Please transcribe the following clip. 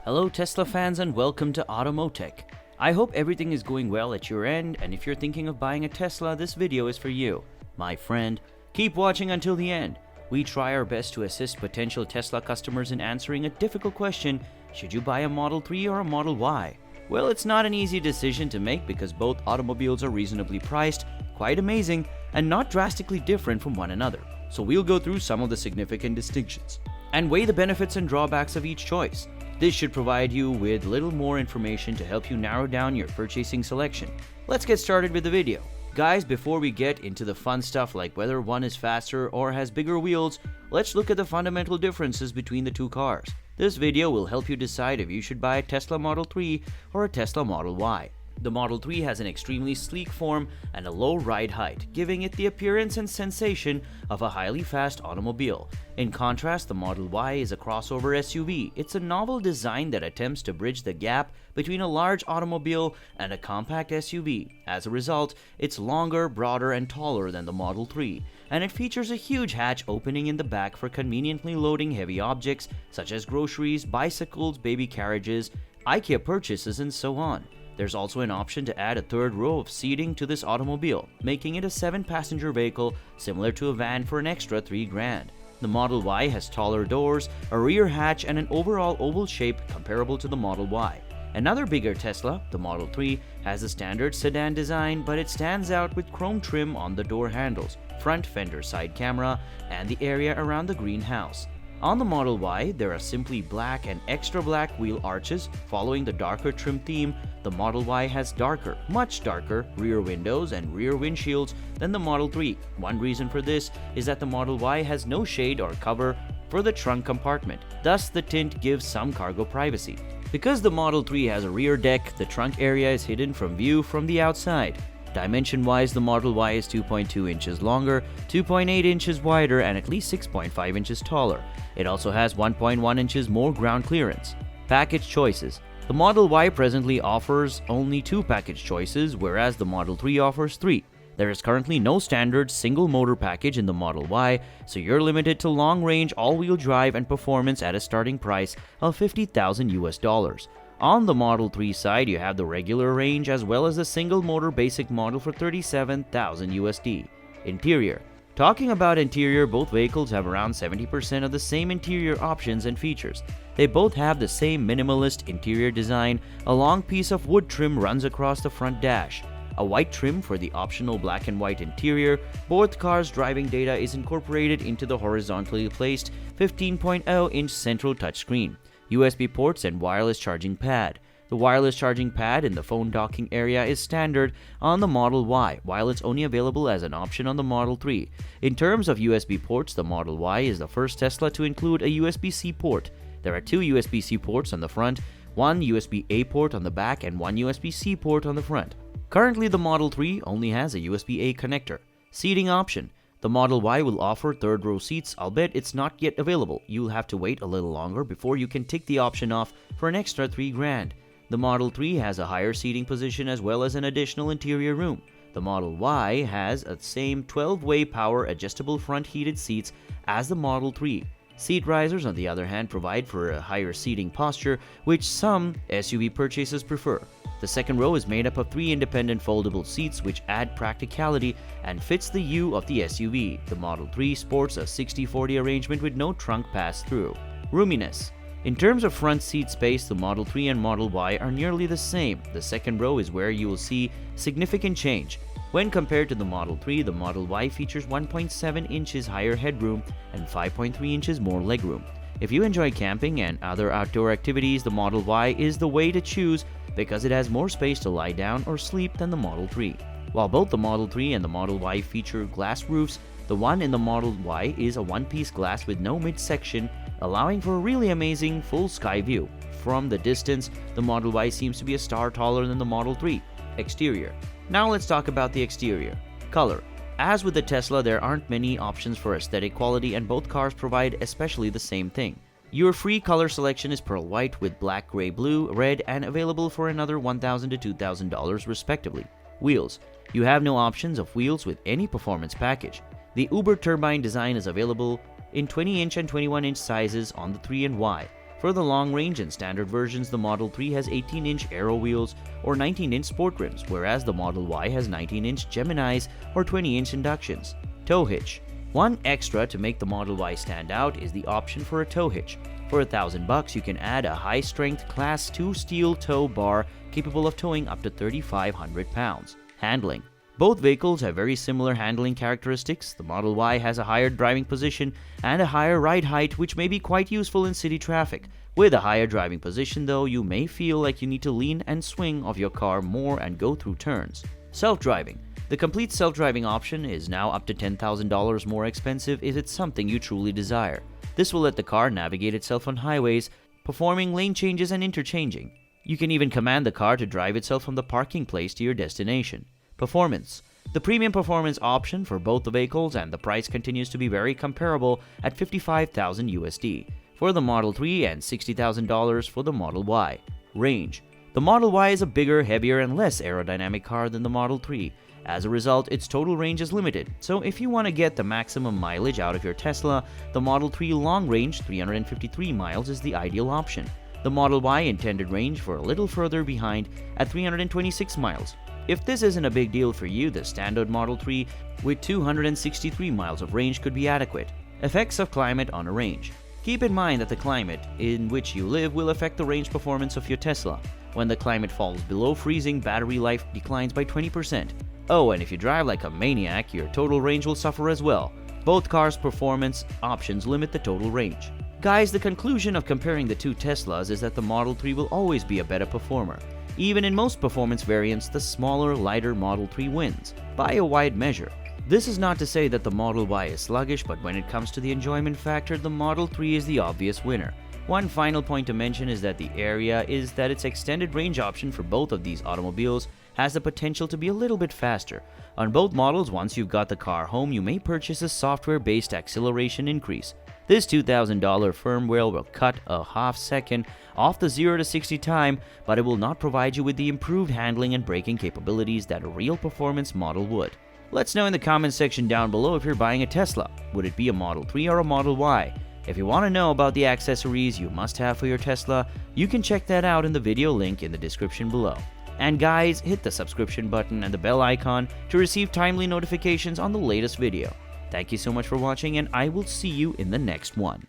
Hello Tesla fans and welcome to Automotech. I hope everything is going well at your end, and if you're thinking of buying a Tesla, this video is for you. My friend, keep watching until the end. We try our best to assist potential Tesla customers in answering a difficult question: should you buy a Model 3 or a Model Y? Well, it's not an easy decision to make because both automobiles are reasonably priced, quite amazing, and not drastically different from one another. So we'll go through some of the significant distinctions and weigh the benefits and drawbacks of each choice. This should provide you with little more information to help you narrow down your purchasing selection. Let's get started with the video. Guys, before we get into the fun stuff like whether one is faster or has bigger wheels, let's look at the fundamental differences between the two cars. This video will help you decide if you should buy a Tesla Model 3 or a Tesla Model Y. The Model 3 has an extremely sleek form and a low ride height, giving it the appearance and sensation of a highly fast automobile. In contrast, the Model Y is a crossover SUV. It's a novel design that attempts to bridge the gap between a large automobile and a compact SUV. As a result, it's longer, broader, and taller than the Model 3, and it features a huge hatch opening in the back for conveniently loading heavy objects such as groceries, bicycles, baby carriages, IKEA purchases, and so on. There's also an option to add a third row of seating to this automobile, making it a 7-passenger vehicle similar to a van for an extra $3,000. The Model Y has taller doors, a rear hatch, and an overall oval shape comparable to the Model Y. Another bigger Tesla, the Model 3, has a standard sedan design, but it stands out with chrome trim on the door handles, front fender side camera, and the area around the greenhouse. On the Model Y, there are simply black and extra black wheel arches. Following the darker trim theme, the Model Y has darker, much darker, rear windows and rear windshields than the Model 3. One reason for this is that the Model Y has no shade or cover for the trunk compartment, thus the tint gives some cargo privacy. Because the Model 3 has a rear deck, the trunk area is hidden from view from the outside. Dimension-wise, the Model Y is 2.2 inches longer, 2.8 inches wider, and at least 6.5 inches taller. It also has 1.1 inches more ground clearance. Package choices. The Model Y presently offers only 2 package choices, whereas the Model 3 offers 3. There is currently no standard single motor package in the Model Y, so you're limited to long-range all-wheel drive and performance at a starting price of $50,000. On the Model 3 side, you have the regular range as well as the single motor basic model for $37,000. Interior. Talking about interior, both vehicles have around 70% of the same interior options and features. They both have the same minimalist interior design. A long piece of wood trim runs across the front dash. A white trim for the optional black and white interior. Both cars' driving data is incorporated into the horizontally placed 15.0-inch central touchscreen. USB ports and wireless charging pad. The wireless charging pad in the phone docking area is standard on the Model Y, while it's only available as an option on the Model 3. In terms of USB ports, the Model Y is the first Tesla to include a USB-C port. There are 2 USB-C ports on the front, 1 USB-A port on the back, and 1 USB-C port on the front. Currently, the Model 3 only has a USB-A connector. Seating option. The Model Y will offer third-row seats, albeit it's not yet available. You'll have to wait a little longer before you can tick the option off for an extra $3,000. The Model 3 has a higher seating position as well as an additional interior room. The Model Y has the same 12-way power adjustable front heated seats as the Model 3. Seat risers, on the other hand, provide for a higher seating posture, which some SUV purchasers prefer. The second row is made up of 3 independent foldable seats which add practicality and fits the U of the SUV. The Model 3 sports a 60-40 arrangement with no trunk pass-through. Roominess. In terms of front seat space, the Model 3 and Model Y are nearly the same. The second row is where you will see significant change. When compared to the Model 3, the Model Y features 1.7 inches higher headroom and 5.3 inches more legroom. If you enjoy camping and other outdoor activities, the Model Y is the way to choose because it has more space to lie down or sleep than the Model 3. While both the Model 3 and the Model Y feature glass roofs, the one in the Model Y is a one-piece glass with no midsection, allowing for a really amazing full sky view. From the distance, the Model Y seems to be a star taller than the Model 3. Exterior. Now let's talk about the exterior. Color. As with the Tesla, there aren't many options for aesthetic quality, and both cars provide especially the same thing. Your free color selection is pearl white with black, gray, blue, red, and available for another $1,000 to $2,000 respectively. Wheels. You have no options of wheels with any performance package. The Uber turbine design is available in 20-inch and 21-inch sizes on the 3 and Y. For the long range and standard versions, the Model 3 has 18-inch aero wheels or 19-inch sport rims, whereas the Model Y has 19-inch Geminis or 20-inch inductions. Tow hitch. One extra to make the Model Y stand out is the option for a tow hitch. For $1,000, you can add a high-strength Class 2 steel tow bar capable of towing up to 3,500 pounds. Handling. Both vehicles have very similar handling characteristics. The Model Y has a higher driving position and a higher ride height, which may be quite useful in city traffic. With a higher driving position though, you may feel like you need to lean and swing of your car more and go through turns. Self-driving. The complete self-driving option is now up to $10,000 more expensive if it's something you truly desire. This will let the car navigate itself on highways, performing lane changes and interchanging. You can even command the car to drive itself from the parking place to your destination. Performance. The premium performance option for both the vehicles and the price continues to be very comparable at $55,000 USD for the Model 3 and $60,000 for the Model Y. Range. The Model Y is a bigger, heavier, and less aerodynamic car than the Model 3. As a result, its total range is limited, so if you want to get the maximum mileage out of your Tesla, the Model 3 long range 353 miles is the ideal option. The Model Y intended range for a little further behind at 326 miles. If this isn't a big deal for you, the standard Model 3 with 263 miles of range could be adequate. Effects of climate on a range. Keep in mind that the climate in which you live will affect the range performance of your Tesla. When the climate falls below freezing, battery life declines by 20%. Oh, and if you drive like a maniac, your total range will suffer as well. Both cars' performance options limit the total range. Guys, the conclusion of comparing the two Teslas is that the Model 3 will always be a better performer. Even in most performance variants, the smaller, lighter Model 3 wins, by a wide measure. This is not to say that the Model Y is sluggish, but when it comes to the enjoyment factor, the Model 3 is the obvious winner. One final point to mention is that its extended range option for both of these automobiles has the potential to be a little bit faster. On both models, once you've got the car home, you may purchase a software-based acceleration increase. This $2,000 firmware will cut a half second off the 0 to 60 time, but it will not provide you with the improved handling and braking capabilities that a real performance model would. Let's know in the comments section down below if you're buying a Tesla. Would it be a Model 3 or a Model Y? If you want to know about the accessories you must have for your Tesla, you can check that out in the video link in the description below. And guys, hit the subscription button and the bell icon to receive timely notifications on the latest video. Thank you so much for watching, and I will see you in the next one.